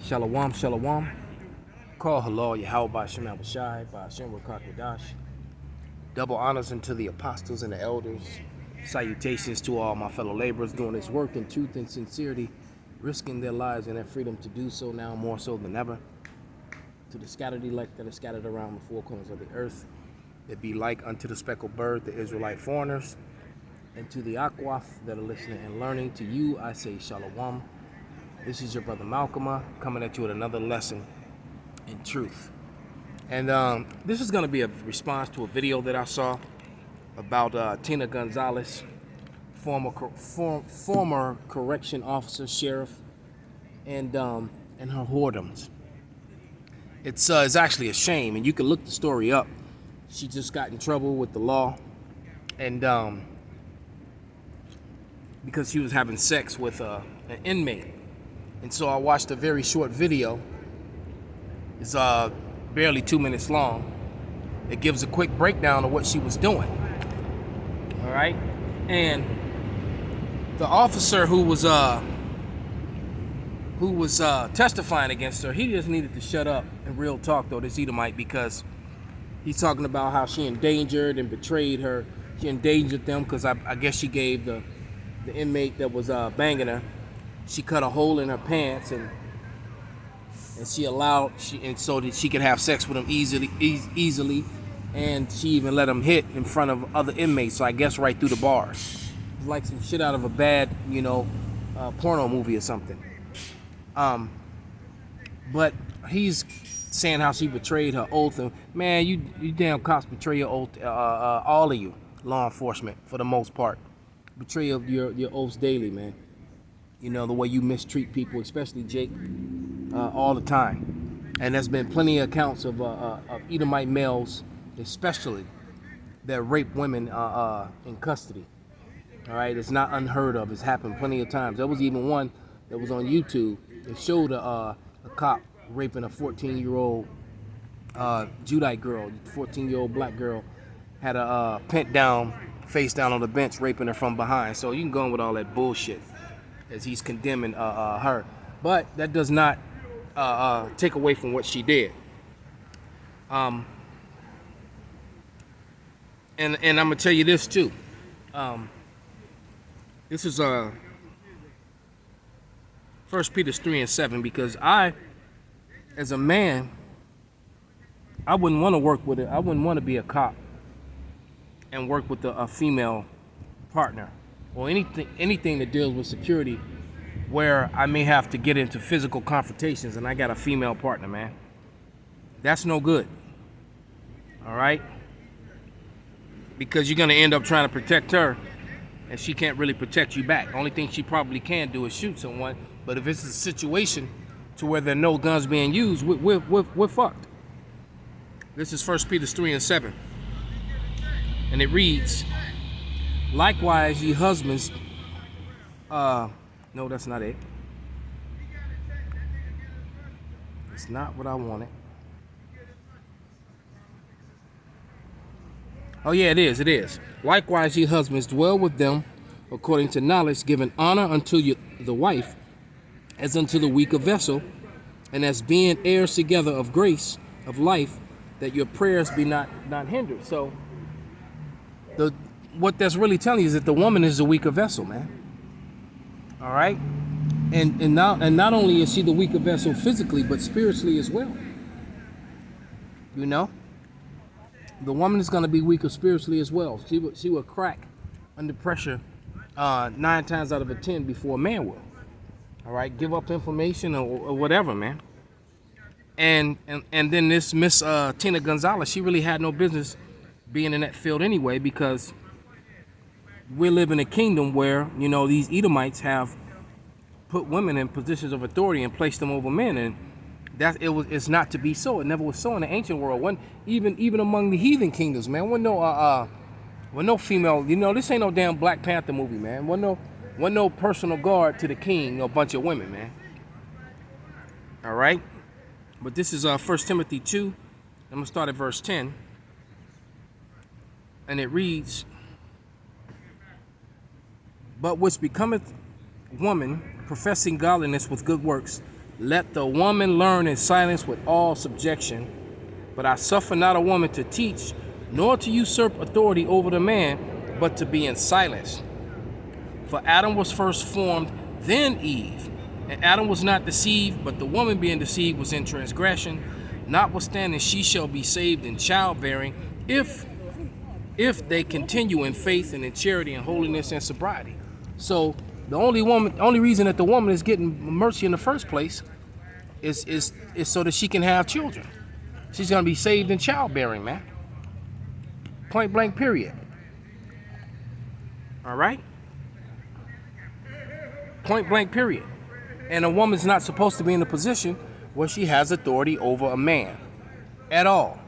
Shalom, shalom. Call halal Yahweh Shem Abishai, by Hashem Rakakadash. Double honors unto the apostles and the elders. Salutations to all my fellow laborers doing this work in truth and sincerity, risking their lives and their freedom to do so now more so than ever. To the scattered elect that are scattered around the four corners of the earth, that be like unto the speckled bird, the Israelite foreigners, and to the Akwaf that are listening and learning, to you I say shalom. This is your brother Malcolm coming at you with another lesson in truth. And this is going to be a response to a video that I saw about Tina Gonzalez, former correction officer, sheriff, and her whoredoms. It's actually a shame, and you can look the story up. She just got in trouble with the law, and because she was having sex with an inmate. And so I watched a very short video. It's barely 2 minutes long. It gives a quick breakdown of what she was doing. All right, and the officer who was testifying against her, he just needed to shut up. In real talk, though, this Edomite, because he's talking about how she endangered and betrayed her. She endangered them because I guess she gave the inmate that was banging her. She cut a hole in her pants and she allowed so that she could have sex with him easily, and she even let him hit in front of other inmates. So I guess right through the bars, it's like some shit out of a bad, porno movie or something. But he's saying how she betrayed her oath, and man, you damn cops betray your oath. All of you, law enforcement, for the most part, betray your oaths daily, man. You know, the way you mistreat people, especially Jake, all the time. And there's been plenty of accounts of Edomite males, especially, that rape women in custody. All right, it's not unheard of. It's happened plenty of times. There was even one that was on YouTube that showed a cop raping a 14-year-old Judite girl, 14-year-old black girl, had a pent down, face down on the bench, raping her from behind. So you can go on with all that bullshit as he's condemning her. But that does not take away from what she did. And I'm gonna tell you this too. This is 1 Peter 3:7, because I, as a man, I wouldn't want to work with it. I wouldn't want to be a cop and work with a female partner, or anything that deals with security, where I may have to get into physical confrontations and I got a female partner, man. That's no good. All right? Because you're going to end up trying to protect her, and she can't really protect you back. Only thing she probably can do is shoot someone. But if it's a situation to where there are no guns being used, we're fucked. This is 1 Peter 3:7. And it reads, likewise, ye husbands, no, that's not it. It's not what I wanted. Oh yeah, it is. Likewise, ye husbands, dwell with them according to knowledge, giving honor unto you, the wife, as unto the weaker vessel, and as being heirs together of grace, of life, that your prayers be not hindered. So what that's really telling you is that the woman is the weaker vessel, man. All right, and not only is she the weaker vessel physically, but spiritually as well. You know, the woman is going to be weaker spiritually as well. She will crack under pressure 9 times out of 10 before a man will. All right, give up information or whatever, man. And then this Miss Tina Gonzalez, she really had no business being in that field anyway, because we live in a kingdom where, these Edomites have put women in positions of authority and placed them over men, and it's not to be so. It never was so in the ancient world. Even among the heathen kingdoms, man, when no female, this ain't no damn Black Panther movie, man. When no personal guard to the king, a bunch of women, man. All right, but this is 1 Timothy 2. I'm gonna start at verse 10, and it reads, but which becometh woman, professing godliness with good works, Let the woman learn in silence with all subjection. But I suffer not a woman to teach, nor to usurp authority over the man, but to be in silence. For Adam was first formed, then Eve. And Adam was not deceived, but the woman being deceived was in transgression. Notwithstanding, she shall be saved in childbearing, if they continue in faith and in charity and holiness and sobriety. So the only reason that the woman is getting mercy in the first place is so that she can have children. She's gonna be saved in childbearing, man. Point blank, period. All right? Point blank, period. And a woman's not supposed to be in a position where she has authority over a man at all.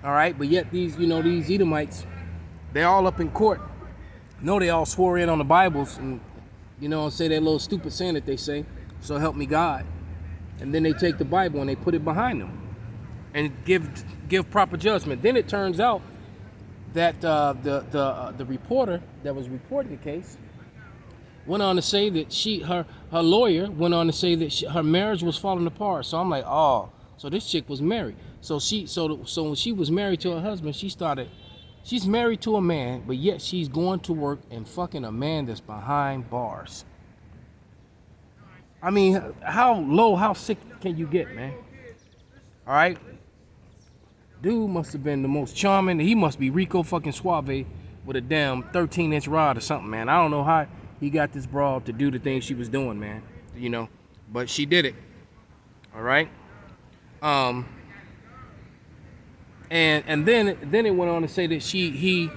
All right? But yet these Edomites, they're all up in court. No, they all swore in on the Bibles and, say that little stupid saying that they say, so help me God. And then they take the Bible and they put it behind them and give proper judgment. Then it turns out that the reporter that was reporting the case went on to say that her lawyer went on to say that her marriage was falling apart. So I'm like, oh, so this chick was married. So when she was married to her husband, she's married to a man, but yet she's going to work and fucking a man that's behind bars. I mean, how sick can you get, man? All right? Dude must have been the most charming. He must be Rico fucking Suave with a damn 13-inch rod or something, man. I don't know how he got this broad to do the thing she was doing, man. But she did it. All right? And then it went on to say that she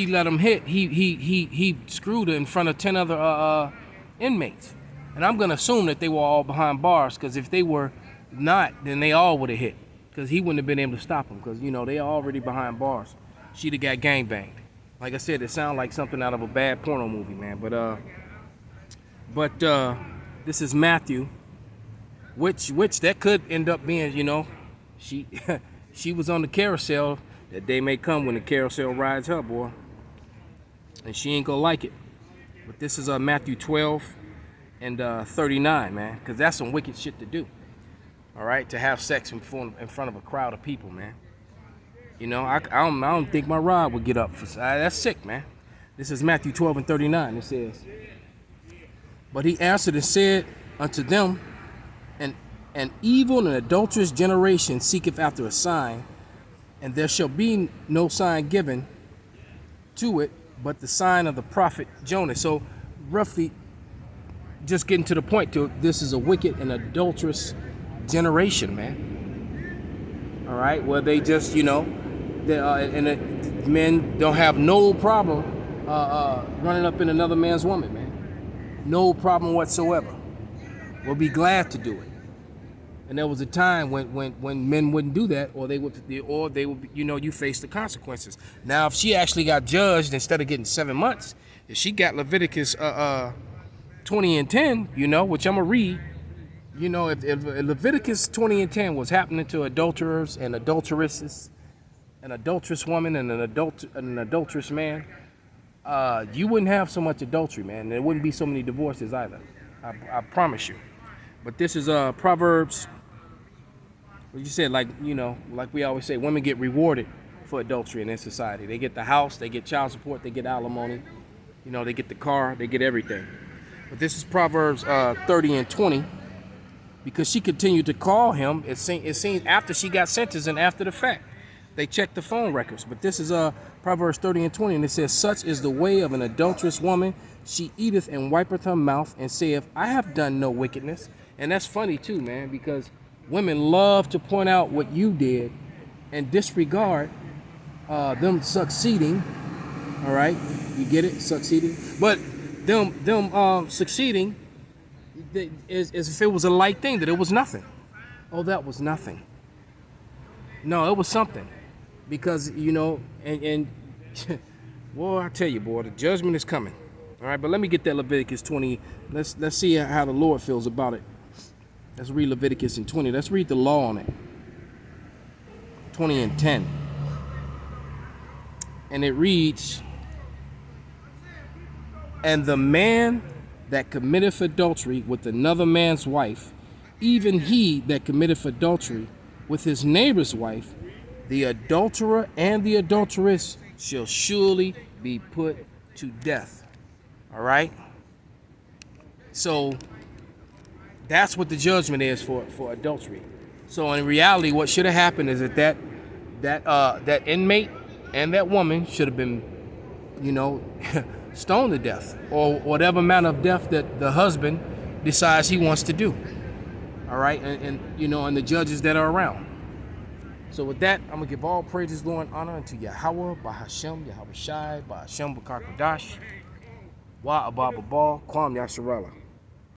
let him hit. He screwed her in front of 10 other inmates. And I'm gonna assume that they were all behind bars, because if they were not, then they all would have hit, because he wouldn't have been able to stop them, because they already behind bars. She'd have got gangbanged. Like I said, it sounds like something out of a bad porno movie, man. But this is Matthew, which that could end up being, she she was on the carousel. That day may come when the carousel rides her, boy, and she ain't gonna like it. But this is Matthew 12 and 39, man, because that's some wicked shit to do. All right, to have sex in front of a crowd of people, man. I don't think my rod would get up for that's sick, man. This is Matthew 12 and 39. It says, but he answered and said unto them, an evil and adulterous generation seeketh after a sign, and there shall be no sign given to it but the sign of the prophet Jonah. So roughly, just getting to the point, this is a wicked and adulterous generation, man. All right, where they just, men don't have no problem running up in another man's woman, man. No problem whatsoever. Will be glad to do it. And there was a time when men wouldn't do that, or they would, you face the consequences. Now, if she actually got judged, instead of getting 7 months, if she got Leviticus 20 and 10, which I'm gonna read, if Leviticus 20 and 10 was happening to adulterers and adulteresses, an adulterous woman and an adulterous man, you wouldn't have so much adultery, man. There wouldn't be so many divorces either. I promise you. But this is Proverbs. What you said, like we always say, women get rewarded for adultery in this society. They get the house, they get child support, they get alimony, they get the car, they get everything. But this is Proverbs 30 and 20, because she continued to call him. It seems after she got sentenced and after the fact. They checked the phone records. But this is Proverbs 30 and 20, and it says, such is the way of an adulterous woman. She eateth and wipeth her mouth, and saith, I have done no wickedness. And that's funny too, man, because women love to point out what you did and disregard them succeeding. All right, you get it, succeeding. But them succeeding is if it was a light thing, that it was nothing. Oh, that was nothing. No, it was something, because and well, I tell you, boy, the judgment is coming. All right, but let me get that Leviticus 20. Let's see how the Lord feels about it. Let's read Leviticus in 20. Let's read the law on it. 20 and 10. And it reads, and the man that committeth adultery with another man's wife, even he that committeth adultery with his neighbor's wife, the adulterer and the adulteress shall surely be put to death. All right? So that's what the judgment is for adultery. So in reality, what should have happened is that inmate and that woman should have been, stoned to death, or whatever manner of death that the husband decides he wants to do. All right, and the judges that are around. So with that, I'm gonna give all praises, glory, and honor unto Yahweh, Bahashem, Yahweh Shai, Bahashem, Bakar Kadash, Wa Abba Babal, Kwam Yasharallah.